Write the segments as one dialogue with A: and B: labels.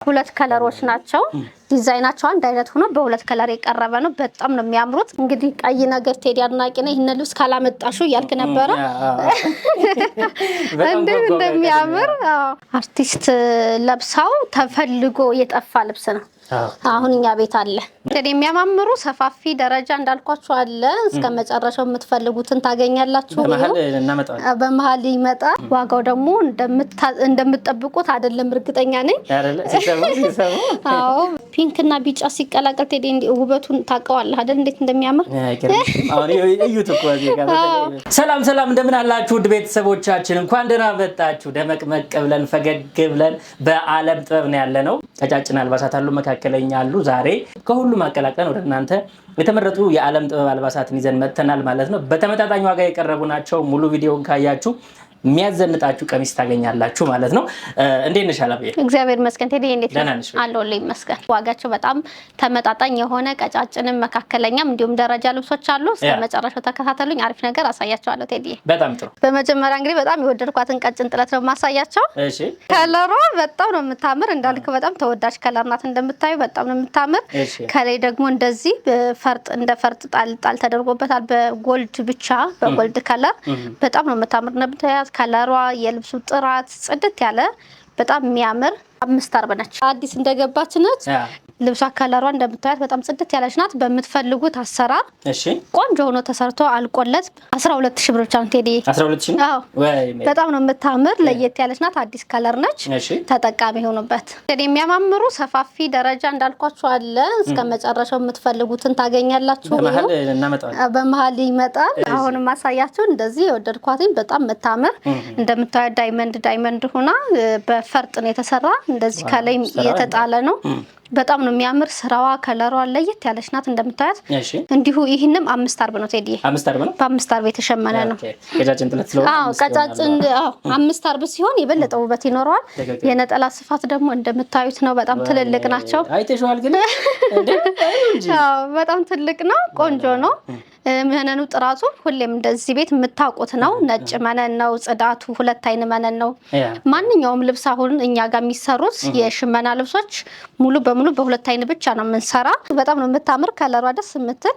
A: ሁለት ከለሮች ናቸው ዲዛይናቸው አንድ አይነት ሆኖ በሁለት ከለር የቀረበ ነው በጣም ነው የሚያምሩት እንግዲህ ቀይ ነገር ቴዲ አድናቂ ነኝ ይሄን ልብስ ካላመጣሹ ያልክ ነበር እንደሚያምር አርቲስት ለብሳው ተፈልጎ የጠፋ ልብስ ነው አሁን እኛ ቤት አለ እንግዲህ የሚያማምሩ ሰፋፊ ደረጃ እንዳልኳችሁ አለ እስከ መጨረሻው የምትፈልጉትን ታገኛላችሁ በመሃል ይመጣ ዋጋው ደግሞ እንደምትጠብቁት አይደለም እርግጠኛ ነኝ አዎ ፒንክ እና ቢጫ ሲቀላቀል ቴዲ ውበቱን ታውቀዋለህ አይደል እንዴት እንደሚያምር
B: አሁን እዩት እኮ እዚህ ጋር ሰላም እንደምን አላችሁ ውድ ቤተሰቦቻችን እንኳን ደህና መጣችሁ ደመቅመቅ ብለን ፈገግ ብለን በአለም ጥበብ ነው ያለነው ተጫጭን አልባሳት አሉ መካከለኛ አሉ ዛሬ ከሁሉም አቀላቅለን ወደ እናንተ የተመረጡ የዓለም ጥበብ አልባሳትን ይዘን መተናል ማለት ነው በተመጣጣኝ ዋጋ የቀረቡ ናቸው ሙሉ ቪዲዮን ካያችሁ የሚያዘንጣችሁ ቀሚስ ታገኛላችሁ ማለት ነው እንዴት ነሽ አላበየ
A: እግዚአብሔር ይመስገን ቴዲ እንዴት አለውልኝ ይመስገን ዋጋቸው በጣም ተመጣጣኝ የሆነ ቀጫጭንም መካከለኛም እንዲሁም ደረጃ ልብሶች አሉ ስለመጨረሻው ተከታተሉኝ አሪፍ ነገር አሳያችኋለሁ ቴዲ
B: በጣም ጥሩ
A: በመጀመሪያ እንግዲህ በጣም የወደድኳትን ቀጭን ጥለት ነው ማሳያቸው
B: እሺ
A: ከለሯ በጣም ነው የምታምር እንዳልክ በጣም ተወዳጅ ከለር ናት እንደምታዩ በጣም ነው የምታምር ከላይ ደግሞ እንደዚህ በፈርጥ እንደ ፈርጥ ጣል ተደርጎበታል በጎልድ ብቻ በጎልድ ከለር በጣም ነው የምታምር እንደምታያት ከለሯ የልብሱ ጥራት ጽድት ያለ በጣም የሚያምር 540 ነች አዲስ እንደገባች ነች ልብሷ ከለሯ እንደምታያት በጣም ጽድት ያለች ናት በመትፈልጉት አሰራር
B: እሺ
A: ቆንጆ ሆኖ ተሰርቶ አልቆለት 12000 ብር ብቻ ነው ቴዲ
B: 12000
A: አዎ በጣም ነው የምታምር ለየት ያለች ናት አዲስ ከለር ነች ተጠቃሚ ሆኖበት ቴዲ የሚያማምሩ ሰፋፊ ደረጃ እንዳልኳችሁ አለ እስከ መጨረሻው የምትፈልጉትን ታገኛላችሁ በመሃል ይመጣል አሁን ማሳያችሁ እንደዚህ የወደድኳትኝ በጣም የምታምር እንደምታዩት ዳይመንድ ሆና በፈርጥ ነው የተሰራ እንደዚህ ከላይ የተጣለ ነው በጣም ነው የሚያምር ስራዋ ከለሯ ለየት ያለች ናት እንደምታያት እንዲሁ ይሄንም 540 ነው ቴዲ
B: 540 ነው
A: በ540 የተሸመነ ነው
B: ቀጫጭን ጥለት ስለሆነ
A: ቀጫጭን 540 ሲሆን የበለጠ ውበት ይኖረዋል የነጠላ ስፋት ደግሞ እንደምታዩት ነው በጣም ትልልቅ ናቸው
B: አይተሽዋል ግን
A: በጣም ትልቅ ነው ቆንጆ ነው መነኑ ጥራቱ ሁሌም እንደዚህ ቤት የምታውቁት ነው ነጭ መነን ነው ጽዳቱ ሁለት አይን መነን ነው ማንኛውም ልብስ አሁን እኛ ጋር የሚሰሩት የሽመና ልብሶች ሙሉ በሙሉ በሁለት አይን ብቻ ነው የምንሰራ በጣም ነው የምታምር ከለሯ ደስ የምትል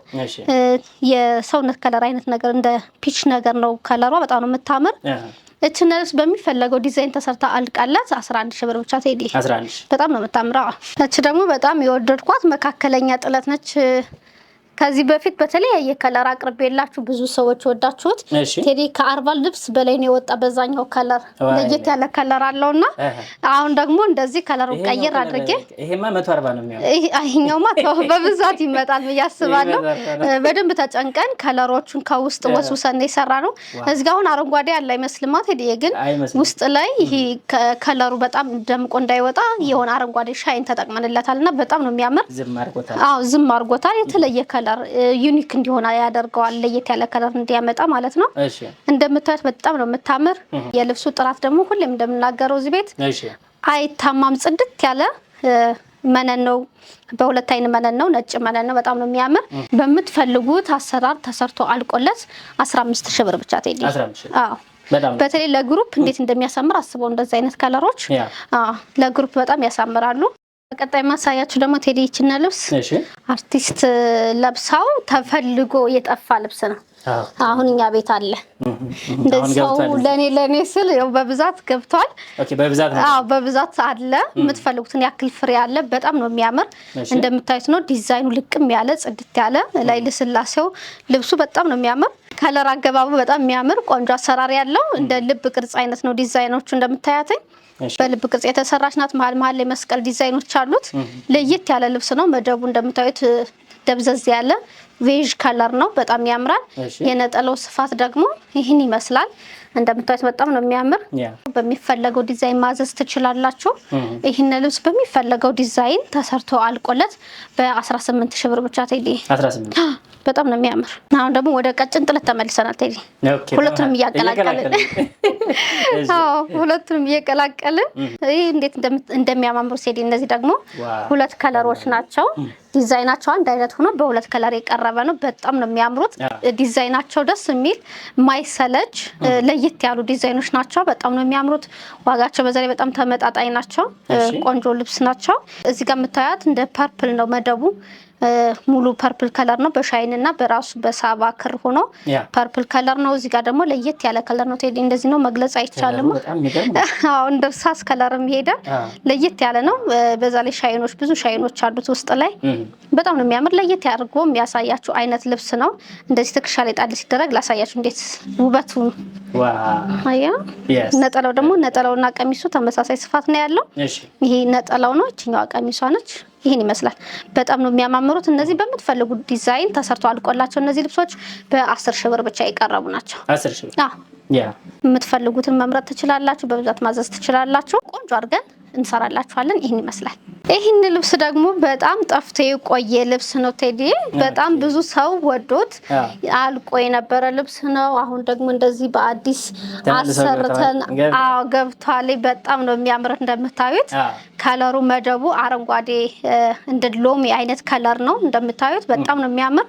A: የሰውነት ከለር አይነት ነገር እንደ ፒች ነገር ነው ከለሯ በጣም ነው የምታምር እችነስ በሚፈለገው ዲዛይን ተሰርታ አልቃላት 11000 ብር ብቻ ቴዲ
B: 11
A: በጣም ነው የምታምረው እቺ ደግሞ በጣም የወደድኳት መካከለኛ ጥለት ነች ከዚህ በፊት በተለያየ ከለር አቅርቤላችሁ ብዙ ሰዎች ወዳችሁት ቴዲ ከ40 ልብስ በላይ ነው የወጣ በዛኛው ከለር ለየት ያለ ከለር አለውና አሁን ደግሞ እንደዚህ ከለሩ ቀይር አድርጌ
B: ይሄማ 140 ነው የሚሆነው
A: ይሄኛውማ በብዛት ይመጣል በያስባለሁ በደንብ ተጨንቀን ከለሮቹን ከውስጥ ወስውሰን የሰራ ነው እዚህ ጋር አሁን አረንጓዴ ያለ አይመስልም ቴዲ ግን ውስጥ ላይ ይሄ ከለሩ በጣም ደምቆ እንዳይወጣ የሆነ አረንጓዴ ሻይን ተጠቅመንለታልና በጣም ነው የሚያምር ዝም አርጎታል የተለየ ከለር ዩኒክ እንዲሆን ያደርገዋል ለየት ያለ ከለር እንዲያመጣ ማለት ነው እንደምታዩት በጣም ነው የምታምር የልብሱ ጥራት ደግሞ ሁሌም እንደምናገረው እዚህ ቤት አይታማም ጽድት ያለ መነን ነው በሁለት አይን መነን ነው ነጭ መነን ነው በጣም ነው የሚያምር በመትፈልጉት አሰራር ተሰርቶ አልቆለት 15000 ብር ብቻ ቴዲ አዎ በተለይ ለግሩፕ እንዴት እንደሚያሳምር አስበው እንደዚህ አይነት ከለሮች ለግሩፕ በጣም ያሳምራሉ ቀጣይ ማሳያችሁ ደግሞ ቴዲ ይችና ልብስ አርቲስት ለብሳው ተፈልጎ የጠፋ ልብስ ነው አሁን እኛ ቤት አለ እንደው ለኔ ስል ያው በብዛት ገብቷል በብዛት አለ የምትፈልጉትን ያክል ፍሬ አለ በጣም ነው የሚያምር እንደምታዩት ነው ዲዛይኑ ልቅም ያለ ጽድት ያለ ላይ ለስላሴው ልብሱ በጣም ነው የሚያምር ከለር አገባቡ በጣም የሚያምር ቆንጆ አሰራር ያለው እንደ ልብ ቅርጽ አይነት ነው ዲዛይኖቹ እንደምታያትኝ በልብ ቅርጽ የተሰራች ናት መሃል ላይ መስቀል ዲዛይኖች አሉት ለየት ያለ ልብስ ነው መደቡ እንደምታዩት ደብዘዝ ያለ ቬጅ ከለር ነው በጣም ያምራል የነጠላው ስፋት ደግሞ ይሄን ይመስላል እንደምታዩት በጣም ነው የሚያምር በሚፈለገው ዲዛይን ማዘዝ ትችላላችሁ ይሄን ልብስ በሚፈለገው ዲዛይን ተሰርቶ አልቆለት በ18000 ብር ብቻ ቴዲ
B: 18
A: በጣም ነው የሚያምር። አሁን ደግሞ ወደ ቀጭን ጥለት ተመልሰናል ቴዲ። ሁለቱንም እያቀላቀልን ሁለቱንም እየቀላቀልን ይሄ እንዴት እንደሚያማምሩ ቴዲ። እነዚህ ደግሞ ሁለት ከለሮች ናቸው። ዲዛይናቸው አንድ አይነት ሆኖ በሁለት ከለር የቀረበ ነው። በጣም ነው የሚያምሩት። ዲዛይናቸው ደስ የሚል ማይሰለች ለየት ያሉ ዲዛይኖች ናቸው። በጣም ነው የሚያምሩት። ዋጋቸው በዛ ላይ በጣም ተመጣጣኝ ናቸው። ቆንጆ ልብስ ናቸው። እዚህ ጋር የምታዩት እንደ ፐርፕል ነው መደቡ። ሙሉ ፐርፕል ከለር ነው በሻይን እና በራሱ በሳባ ክር ሆኖ ፐርፕል ከለር ነው። እዚህ ጋር ደግሞ ለየት ያለ ከለር ነው ቴዲ። እንደዚህ ነው መግለጽ አይቻልም። አዎ እንደ እርሳስ ከለር የሚሄደ ለየት ያለ ነው። በዛ ላይ ሻይኖች ብዙ ሻይኖች አሉት ውስጥ ላይ። በጣም ነው የሚያምር። ለየት ያድርጎ የሚያሳያችሁ አይነት ልብስ ነው። እንደዚህ ትከሻ ላይ ጣል ሲደረግ ላሳያችሁ እንዴት ውበቱ። አያ ነጠላው ደግሞ ነጠላውና ቀሚሱ ተመሳሳይ ስፋት ነው ያለው። ይሄ ነጠላው ነው፣ እቺኛዋ ቀሚሷ ነች። ይሄን ይመስላል። በጣም ነው የሚያማምሩት። እነዚህ በምትፈልጉት ዲዛይን ተሰርቶ አልቆላቸው እነዚህ ልብሶች በ10 ሺህ ብር ብቻ የቀረቡ ናቸው።
B: 10 ሺህ ብር
A: የምትፈልጉትን መምረጥ ትችላላችሁ። በብዛት ማዘዝ ትችላላችሁ። ቆንጆ አድርገን እንሰራላችኋለን። ይሄን ይመስላል። ይሄን ልብስ ደግሞ በጣም ጠፍቶ የቆየ ልብስ ነው ቴዲ። በጣም ብዙ ሰው ወዶት አልቆ የነበረ ልብስ ነው። አሁን ደግሞ እንደዚህ በአዲስ አሰርተን ገብቷል። በጣም ነው የሚያምር። እንደምታዩት ከለሩ መደቡ አረንጓዴ እንደ ሎሚ አይነት ከለር ነው። እንደምታዩት በጣም ነው የሚያምር።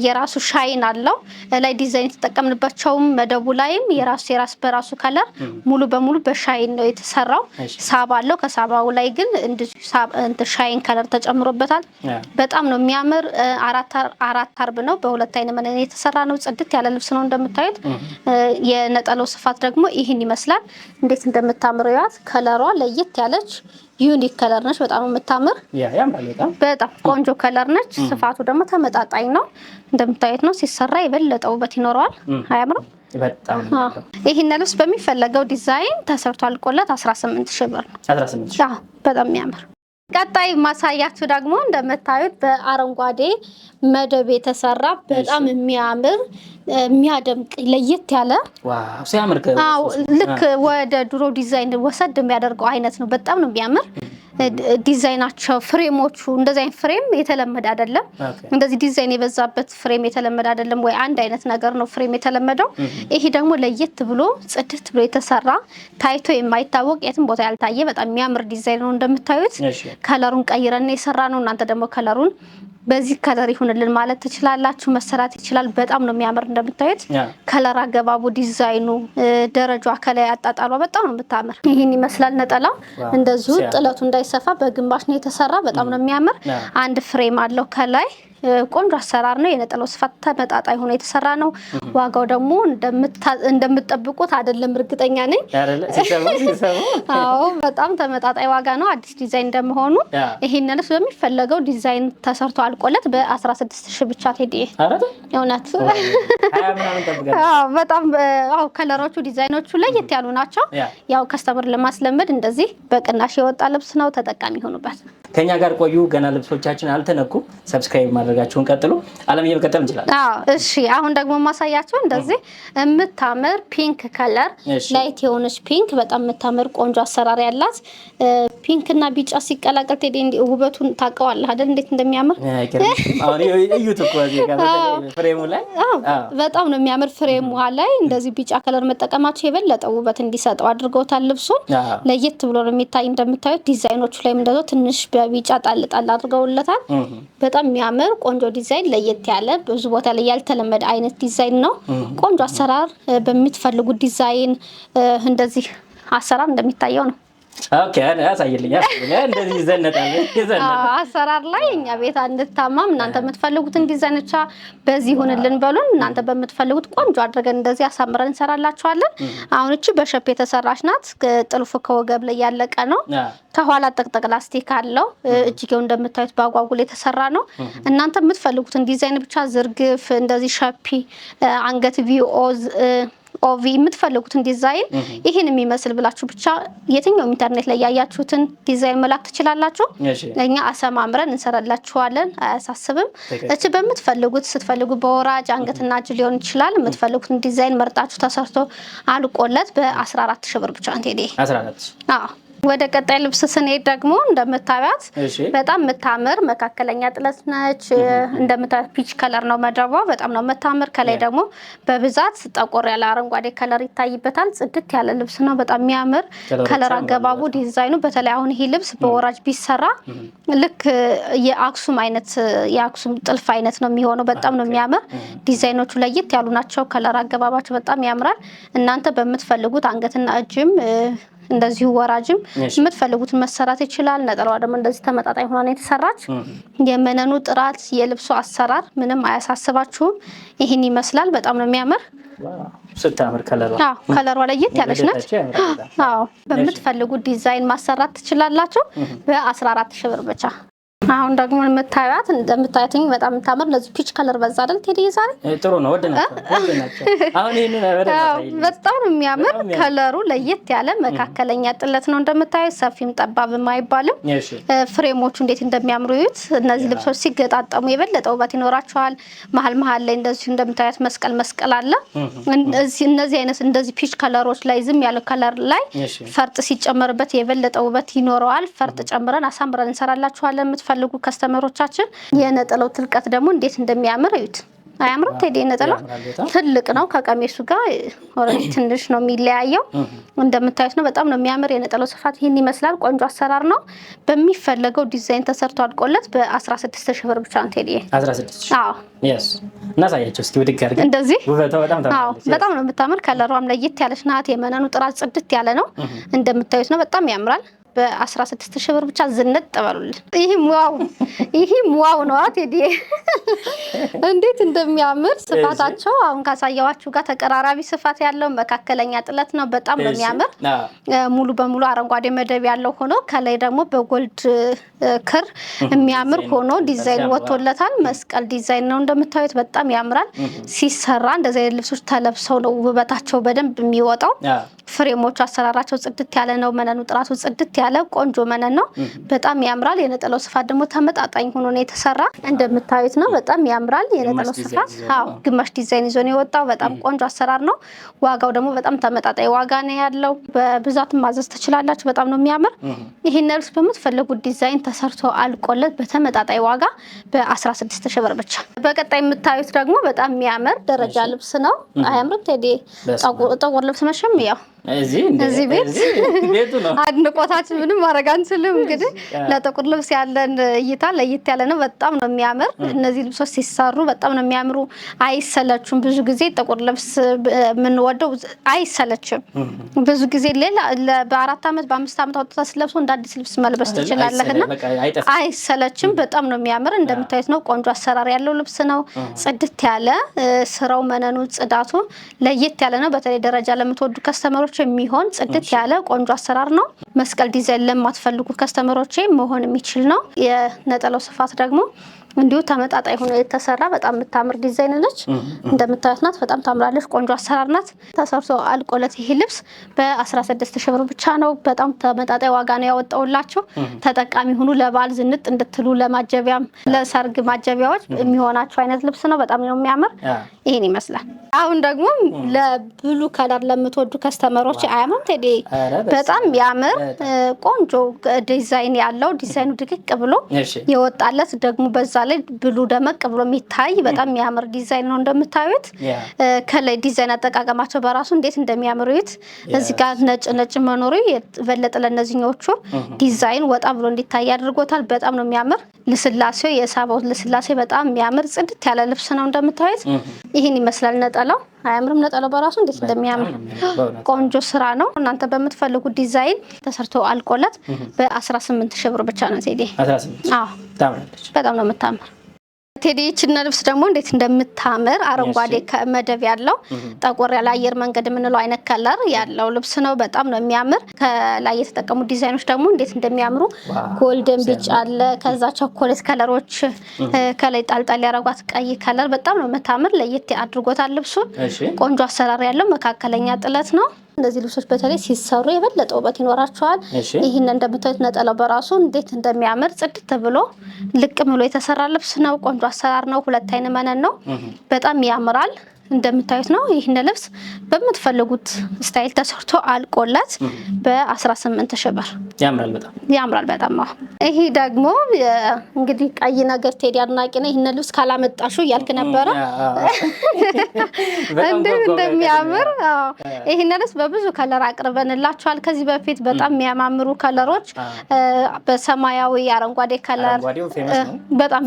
A: የራሱ ሻይን አለው። ላይ ዲዛይን የተጠቀምንባቸውም መደቡ ላይም የራሱ በራሱ ከለር ሙሉ በሙሉ በሻይን ነው የተሰራው። ሳባ አለው። ከሳባው ላይ ግን እንደ ሻይን ከለር ተጨምሮበታል። በጣም ነው የሚያምር። አራት አርብ ነው። በሁለት አይነ መነን የተሰራ ነው። ጽድት ያለ ልብስ ነው። እንደምታዩት የነጠላው ስፋት ደግሞ ይህን ይመስላል። እንዴት እንደምታምረው ያት ከለሯ ለየት ያለች ዩኒክ ከለር ነች። በጣም የምታምር በጣም ቆንጆ ከለር ነች። ስፋቱ ደግሞ ተመጣጣኝ ነው። እንደምታዩት ነው። ሲሰራ የበለጠ ውበት ይኖረዋል። አያምርም?
B: በጣም
A: ይሄን ልብስ በሚፈለገው ዲዛይን ተሰርቶ አልቆለት 18 ሺህ ብር ነው። 18 ሺህ በጣም የሚያምር። ቀጣይ ማሳያችሁ ደግሞ እንደምታዩት በአረንጓዴ መደብ የተሰራ በጣም የሚያምር የሚያደምቅ ለየት ያለ
B: ዋው ሲያምር
A: ልክ ወደ ድሮ ዲዛይን ወሰድ የሚያደርገው አይነት ነው። በጣም ነው የሚያምር። ዲዛይናቸው ፍሬሞቹ እንደዚህ አይነት ፍሬም የተለመደ አይደለም። እንደዚህ ዲዛይን የበዛበት ፍሬም የተለመደ አይደለም ወይ አንድ አይነት ነገር ነው ፍሬም የተለመደው። ይሄ ደግሞ ለየት ብሎ ጽድት ብሎ የተሰራ ታይቶ የማይታወቅ የትም ቦታ ያልታየ በጣም የሚያምር ዲዛይን ነው። እንደምታዩት ከለሩን ቀይረን የሰራ ነው። እናንተ ደግሞ ከለሩን በዚህ ከለር ይሁንልን ማለት ትችላላችሁ። መሰራት ይችላል። በጣም ነው የሚያምር። እንደምታዩት ከለር አገባቡ፣ ዲዛይኑ፣ ደረጃው ከላይ አጣጣሏ በጣም ነው የምታምር። ይሄን ይመስላል ነጠላው። እንደዚሁ ጥለቱ እንዳይሰፋ በግማሽ ነው የተሰራ። በጣም ነው የሚያምር። አንድ ፍሬም አለው ከላይ። ቆንጆ አሰራር ነው። የነጠላው ስፋት ተመጣጣኝ ሆኖ የተሰራ ነው። ዋጋው ደግሞ እንደምትጠብቁት አይደለም እርግጠኛ ነኝ። አዎ በጣም ተመጣጣኝ ዋጋ ነው። አዲስ ዲዛይን እንደመሆኑ ይሄን ልብስ በሚፈለገው ዲዛይን ተሰርቶ አልቆለት በ16 ሺህ ብቻ ቴዲ። እውነት በጣም ከለሮቹ ዲዛይኖቹ ለየት ያሉ ናቸው። ያው ከስተመር ለማስለመድ እንደዚህ በቅናሽ የወጣ ልብስ ነው። ተጠቃሚ ሆኑበት።
B: ከኛ ጋር ቆዩ። ገና ልብሶቻችን አልተነኩም። ሰብስክራይብ ማድረጋችሁን ቀጥሉ። አለምዬ መቀጠል እንችላለን።
A: እሺ አሁን ደግሞ ማሳያችሁ እንደዚህ የምታምር ፒንክ ከለር ላይት የሆነች ፒንክ በጣም የምታምር ቆንጆ አሰራር ያላት ፒንክ እና ቢጫ ሲቀላቀል ቴዲ ውበቱን ታውቀዋለህ አይደል? እንዴት እንደሚያምር
B: አሁን እዩት እኮ እዚህ ጋር ፍሬሙ ላይ
A: በጣም ነው የሚያምር። ፍሬሙ ላይ እንደዚህ ቢጫ ከለር መጠቀማቸው የበለጠ ውበት እንዲሰጠው አድርገውታል። ልብሱን ለየት ብሎ ነው የሚታይ። እንደምታዩት ዲዛይኖቹ ላይ እንደው ትንሽ በቢጫ ጣል አድርገውለታል። በጣም የሚያምር ቆንጆ ዲዛይን፣ ለየት ያለ ብዙ ቦታ ላይ ያልተለመደ አይነት ዲዛይን ነው። ቆንጆ አሰራር በሚትፈልጉት ዲዛይን እንደዚህ አሰራር እንደሚታየው ነው።
B: ኦኬ ያሳይልኝ እንደዚህ ይዘነጣል።
A: አሰራር ላይ እኛ ቤት እንድታማም እናንተ የምትፈልጉትን ዲዛይኖቻ በዚህ ሆነልን በሉን። እናንተ በምትፈልጉት ቆንጆ አድርገን እንደዚህ አሳምረን እንሰራላችኋለን። አሁን እቺ በሸፕ የተሰራች ናት። ጥልፉ ከወገብ ላይ ያለቀ ነው። ከኋላ ጥቅጥቅ ላስቲክ አለው። እጅጌው እንደምታዩት ባጓጉል የተሰራ ነው። እናንተ የምትፈልጉትን ዲዛይን ብቻ ዝርግፍ እንደዚህ ሸፒ አንገት ቪኦዝ ኦቪ የምትፈልጉትን ዲዛይን ይሄን የሚመስል ብላችሁ ብቻ የትኛውም ኢንተርኔት ላይ ያያችሁትን ዲዛይን መላክ ትችላላችሁ። ለኛ አሰማምረን እንሰራላችኋለን። አያሳስብም። እቺ በምትፈልጉት ስትፈልጉ በወራጅ አንገትና እጅ ሊሆን ይችላል። የምትፈልጉትን ዲዛይን መርጣችሁ ተሰርቶ አልቆለት በ14 ሺህ ብር ብቻ እንቴዲ
B: 14
A: አዎ ወደ ቀጣይ ልብስ ስንሄድ ደግሞ እንደምታዩት በጣም የምታምር መካከለኛ ጥለት ነች። እንደምታዩት ፒች ከለር ነው መደቧ፣ በጣም ነው የምታምር። ከላይ ደግሞ በብዛት ጠቆር ያለ አረንጓዴ ከለር ይታይበታል። ጽድት ያለ ልብስ ነው፣ በጣም የሚያምር ከለር አገባቡ፣ ዲዛይኑ። በተለይ አሁን ይሄ ልብስ በወራጅ ቢሰራ ልክ የአክሱም አይነት የአክሱም ጥልፍ አይነት ነው የሚሆነው። በጣም ነው የሚያምር። ዲዛይኖቹ ለየት ያሉ ናቸው። ከለር አገባባቸው በጣም ያምራል። እናንተ በምትፈልጉት አንገትና እጅም እንደዚሁ ወራጅም የምትፈልጉትን መሰራት ይችላል። ነጠላዋ ደግሞ እንደዚህ ተመጣጣኝ ሆና ነው የተሰራች። የመነኑ ጥራት፣ የልብሱ አሰራር ምንም አያሳስባችሁም። ይህን ይመስላል። በጣም ነው የሚያምር።
B: ስታምር
A: ከለሯ ለየት ያለች ነች። በምትፈልጉት ዲዛይን ማሰራት ትችላላችሁ በ14 ሺህ ብር ብቻ። አሁን ደግሞ የምታዩት እንደምታዩትኝ በጣም የምታምር ለዚህ ፒች ከለር በዛ አይደል ቴዲ? ይዛል
B: ጥሩ ነው። ወደናቸው አሁን ይሄንን
A: በጣም ነው የሚያምር። ከለሩ ለየት ያለ መካከለኛ ጥለት ነው እንደምታዩት፣ ሰፊም ጠባብም አይባልም። ፍሬሞቹ እንዴት እንደሚያምሩ እዩት። እነዚህ ልብሶች ሲገጣጠሙ የበለጠ ውበት ይኖራቸዋል። መሀል ላይ እንደዚህ እንደምታዩት መስቀል አለ። እነዚህ አይነት እንደዚህ ፒች ከለሮች ላይ ዝም ያለ ከለር ላይ ፈርጥ ሲጨመርበት የበለጠ ውበት ይኖረዋል። ፈርጥ ጨምረን አሳምረን እንሰራላችኋለን ፈልጉ ከስተመሮቻችን። የነጠላው ትልቀት ደግሞ እንዴት እንደሚያምር እዩት። አያምርም ቴዲ? ነጠላው ትልቅ ነው፣ ከቀሚሱ ጋር ኦሬንጅ ትንሽ ነው የሚለያየው። እንደምታዩት ነው፣ በጣም ነው የሚያምር። የነጠላው ስፋት ይሄን ይመስላል። ቆንጆ አሰራር ነው። በሚፈለገው ዲዛይን ተሰርቶ አልቆለት በ16 ሺህ ብር ብቻ ነው ቴዲ።
B: 16 አዎ፣ yes እናሳያቸው እስቲ ወድቅ አድርገን።
A: እንደዚህ
B: ውበቷ
A: በጣም ነው የምታምር። ከለሯም ለየት ያለች ናት። የመነኑ ጥራት ጽድት ያለ ነው። እንደምታዩት ነው፣ በጣም ያምራል። በ16 ሺህ ብር ብቻ ዝንጥ ተበሉልን። ይሄ ዋው ነው ቴዲ። እንዴት እንደሚያምር ስፋታቸው አሁን ካሳያዋችሁ ጋር ተቀራራቢ ስፋት ያለው መካከለኛ ጥለት ነው። በጣም ነው የሚያምር። ሙሉ በሙሉ አረንጓዴ መደብ ያለው ሆኖ ከላይ ደግሞ በጎልድ ክር የሚያምር ሆኖ ዲዛይን ወጥቶለታል። መስቀል ዲዛይን ነው እንደምታዩት፣ በጣም ያምራል። ሲሰራ እንደዚህ አይነት ልብሶች ተለብሰው ነው ውበታቸው በደንብ የሚወጣው። ፍሬሞቹ አሰራራቸው ጽድት ያለ ነው። መነኑ ጥራቱ ጽድት ያለ ቆንጆ መነን ነው። በጣም ያምራል። የነጠላው ስፋት ደግሞ ተመጣጣኝ ሆኖ ነው የተሰራ። እንደምታዩት ነው፣ በጣም ያምራል። የነጠላው ስፋት ግማሽ ዲዛይን ይዞ ነው የወጣው። በጣም ቆንጆ አሰራር ነው። ዋጋው ደግሞ በጣም ተመጣጣኝ ዋጋ ነው ያለው። በብዛት ማዘዝ ትችላላችሁ። በጣም ነው የሚያምር። ይሄን ልብስ በምትፈልጉት ዲዛይን ተሰርቶ አልቆለት በተመጣጣኝ ዋጋ በ16 ሺህ ብር ብቻ። በቀጣይ የምታዩት ደግሞ በጣም የሚያምር ደረጃ ልብስ ነው። አያምርም ቴዲ? ጥቁር ልብስ መቼም ያው እዚህ ቤት አድንቆታችን ምንም ማድረግ አንችልም። እንግዲህ ለጥቁር ልብስ ያለን እይታ ለየት ያለ ነው። በጣም ነው የሚያምር። እነዚህ ልብሶች ሲሰሩ በጣም ነው የሚያምሩ። አይሰለችም። ብዙ ጊዜ ጥቁር ልብስ የምንወደው አይሰለችም። ብዙ ጊዜ ሌላ በ4 ዓመት በ5 ዓመት አውጥታ ስለብሶ እንደ አዲስ ልብስ መልበስ ትችላለህና አይሰለችም። በጣም ነው የሚያምር። እንደምታዩት ነው። ቆንጆ አሰራር ያለው ልብስ ነው። ጽድት ያለ ስራው፣ መነኑ፣ ጽዳቱ ለየት ያለ ነው። በተለይ ደረጃ ለምትወዱ ከስተመሮች የሚሆን ጽድት ያለ ቆንጆ አሰራር ነው። መስቀል ዲዛይን ለማትፈልጉ ከስተመሮች መሆን የሚችል ነው። የነጠላው ስፋት ደግሞ እንዲሁ ተመጣጣኝ ሆኖ የተሰራ በጣም የምታምር ዲዛይን ነች። እንደምታዩት ናት። በጣም ታምራለች። ቆንጆ አሰራር ናት። ተሰርቶ አልቆለት ይሄ ልብስ በ16 ሺህ ብር ብቻ ነው። በጣም ተመጣጣኝ ዋጋ ነው ያወጣውላችሁ። ተጠቃሚ ሁኑ። ለበዓል ዝንጥ እንድትሉ፣ ለማጀቢያም ለሰርግ ማጀቢያዎች የሚሆናችሁ አይነት ልብስ ነው። በጣም ነው የሚያምር። ይሄን ይመስላል። አሁን ደግሞ ለብሉ ከለር ለምትወዱ ከስተመሮች አያምም ቴዲ? በጣም ያምር ቆንጆ ዲዛይን ያለው ዲዛይኑ ድቅቅ ብሎ የወጣለት ደግሞ በዛ ላይ ብሉ ደመቅ ብሎ የሚታይ በጣም የሚያምር ዲዛይን ነው። እንደምታዩት ከላይ ዲዛይን አጠቃቀማቸው በራሱ እንዴት እንደሚያምሩት እዚህ ጋር ነጭ መኖሩ የበለጠ ለነዚህኞቹ ዲዛይን ወጣ ብሎ እንዲታይ አድርጎታል። በጣም ነው የሚያምር። ልስላሴው የሳባው ልስላሴ በጣም የሚያምር ጽድት ያለ ልብስ ነው። እንደምታዩት ይህን ይመስላል ነጠላው። አያምርም? ነጠላው በራሱ እንዴት እንደሚያምር ቆንጆ ስራ ነው። እናንተ በምትፈልጉት ዲዛይን ተሰርቶ አልቆለት በ18 ሺህ ብር ብቻ ነው ቴዲ። 18 አዎ፣ በጣም ነው የምታምር ቴዲ። ይችና ልብስ ደግሞ እንዴት እንደምታምር አረንጓዴ መደብ ያለው ጠቆር ያለ አየር መንገድ የምንለው አይነት ከለር ያለው ልብስ ነው። በጣም ነው የሚያምር። ከላይ የተጠቀሙ ዲዛይኖች ደግሞ እንዴት እንደሚያምሩ ጎልደን ቢጫ አለ፣ ከዛ ቾኮሌት ከለሮች ከላይ ጣልጣል ያረጓት ቀይ ከለር በጣም ነው የምታምር። ለየት አድርጎታል ልብሱን። ቆንጆ አሰራር ያለው መካከለኛ ጥለት ነው። እነዚህ ልብሶች በተለይ ሲሰሩ የበለጠ ውበት ይኖራቸዋል። ይህን እንደምታዩት ነጠላው በራሱ እንዴት እንደሚያምር ጽድት ብሎ ልቅ ብሎ የተሰራ ልብስ ነው። ቆንጆ አሰራር ነው። 2 አይን መነን ነው። በጣም ያምራል። እንደምታዩት ነው። ይህን ልብስ በምትፈልጉት ስታይል ተሰርቶ አልቆለት በ18 ሺህ ብር ያምራል በጣም። ይሄ ደግሞ እንግዲህ ቀይ ነገር ቴዲ አድናቂ ነው። ይህን ልብስ ካላመጣሹ እያልክ ነበረ እንደሚያምር። ይህን ልብስ በብዙ ከለር አቅርበንላችኋል ከዚህ በፊት በጣም የሚያማምሩ ከለሮች በሰማያዊ አረንጓዴ ከለር በጣም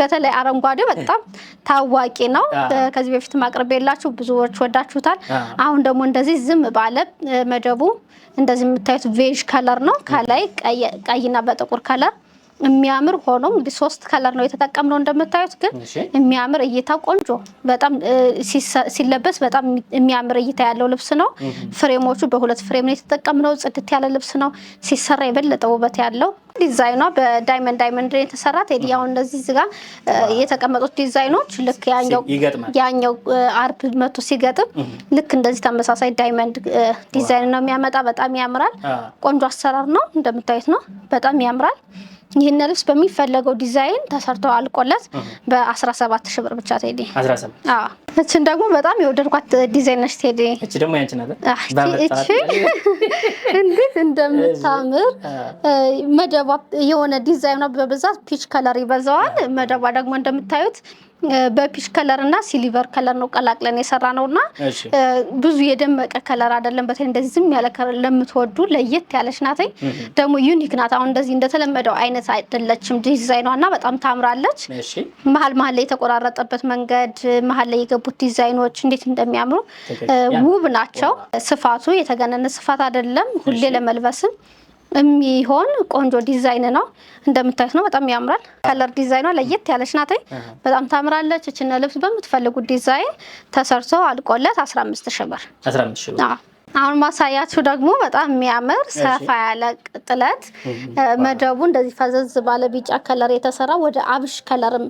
A: በተለይ አረንጓዴ በጣም ታዋቂ ነው። ከዚህ በፊት ማቅረቤላችሁ ብዙዎች ወዳችሁታል። አሁን ደግሞ እንደዚህ ዝም ባለ መደቡ እንደዚህ የምታዩት ቬጅ ከለር ነው። ከላይ ቀይና በጥቁር ከለር የሚያምር ሆኖ እንግዲህ 3 ከለር ነው የተጠቀምነው። እንደምታዩት ግን የሚያምር እይታ ቆንጆ በጣም ሲለበስ በጣም የሚያምር እይታ ያለው ልብስ ነው። ፍሬሞቹ በ2 ፍሬም ነው የተጠቀምነው። ጽድት ያለ ልብስ ነው። ሲሰራ የበለጠ ውበት ያለው ዲዛይኗ በዳይመንድ ነው የተሰራ። ቴዲያው እንደዚህ ዝጋ የተቀመጡት ዲዛይኖች ልክ ያኛው አርብ መቶ ሲገጥም ልክ እንደዚህ ተመሳሳይ ዳይመንድ ዲዛይን ነው የሚያመጣ። በጣም ያምራል። ቆንጆ አሰራር ነው። እንደምታዩት ነው። በጣም ያምራል። ይህን ልብስ በሚፈለገው ዲዛይን ተሰርቶ አልቆለት በ17 ሺህ ብር ብቻ ቴዲ።
B: 17
A: አዎ። እቺን ደግሞ በጣም የወደድኳት ዲዛይን ነች ቴዲ።
B: እቺ ደግሞ ያንቺ ናት።
A: እቺ እንዴት እንደምታምር መደቧ የሆነ ዲዛይኗ በብዛት ፒች ከለር ይበዛዋል። መደቧ ደግሞ እንደምታዩት በፒች ከለር እና ሲልቨር ከለር ነው ቀላቅለን የሰራ ነውና ብዙ የደመቀ ከለር አይደለም። በተለይ እንደዚህ ዝም ያለ ከለር ለምትወዱ ለየት ያለች ናት። ደግሞ ዩኒክ ናት። አሁን እንደዚህ እንደተለመደው አይነት አይደለችም ዲዛይኗና በጣም ታምራለች። መሀል ላይ የተቆራረጠበት መንገድ መሀል ላይ የገቡት ዲዛይኖች እንዴት እንደሚያምሩ ውብ ናቸው። ስፋቱ የተገነነ ስፋት አይደለም። ሁሌ ለመልበስም የሚሆን ቆንጆ ዲዛይን ነው። እንደምታዩት ነው። በጣም ያምራል። ከለር ዲዛይኗ ለየት ያለች ናት። በጣም ታምራለች። እቺን ልብስ በምትፈልጉት ዲዛይን ተሰርቶ አልቆለት 15 ሺህ ብር። 15 ሺህ ብር። አሁን ማሳያችሁ ደግሞ በጣም የሚያምር ሰፋ ያለ ጥለት መደቡ እንደዚህ ፈዘዝ ባለ ቢጫ ከለር የተሰራ ወደ አብሽ ከለርም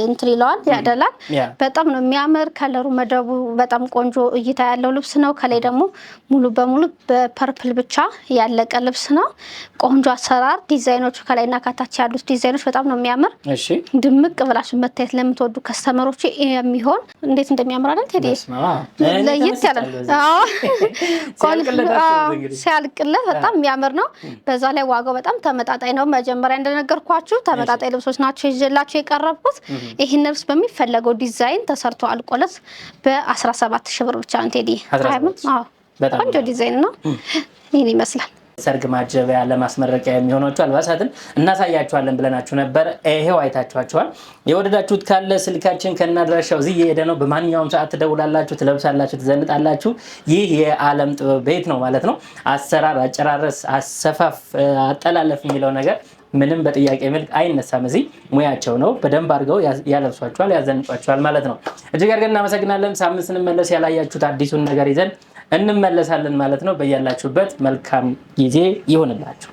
A: እንትን ይለዋል ያደላል። በጣም ነው የሚያምር ከለሩ። መደቡ በጣም ቆንጆ እይታ ያለው ልብስ ነው። ከላይ ደግሞ ሙሉ በሙሉ በፐርፕል ብቻ ያለቀ ልብስ ነው። ቆንጆ አሰራር። ዲዛይኖቹ ከላይና ከታች ያሉት ዲዛይኖች በጣም ነው የሚያምር። ድምቅ ብላችሁ መታየት ለምትወዱ ከስተመሮች የሚሆን እንዴት እንደሚያምር አይደል ቴዲ? ለየት ያለ ሲያልቅለት በጣም የሚያምር ነው። በዛ ላይ ዋጋው በጣም ተመጣጣኝ ነው። መጀመሪያ እንደነገርኳችሁ ተመጣጣኝ ልብሶች ናቸው ይዤላችሁ የቀረብኩት። ይሄን ልብስ በሚፈለገው ዲዛይን ተሰርቶ አልቆለት በ17 ሺህ ብር ብቻ ነው ቴዲ። ቆንጆ ዲዛይን ነው። ይሄን ይመስላል።
B: ሰርግ ማጀቢያ ለማስመረቂያ የሚሆናችሁ አልባሳትን እናሳያችኋለን ብለናችሁ ነበር። ይሄው አይታችኋቸዋል። የወደዳችሁት ካለ ስልካችን ከናድራሻው እዚህ እየሄደ ነው። በማንኛውም ሰዓት ትደውላላችሁ፣ ትለብሳላችሁ፣ ትዘንጣላችሁ። ይህ የዓለም ጥበብ ቤት ነው ማለት ነው። አሰራር፣ አጨራረስ፣ አሰፋፍ፣ አጠላለፍ የሚለው ነገር ምንም በጥያቄ መልክ አይነሳም። እዚህ ሙያቸው ነው። በደንብ አድርገው ያለብሷችኋል፣ ያዘንጧችኋል ማለት ነው። እጅግ አድርገን እናመሰግናለን። ሳምንት ስንመለስ ያላያችሁት አዲሱን ነገር ይዘን እንመለሳለን ማለት ነው። በያላችሁበት መልካም ጊዜ ይሆንላችሁ።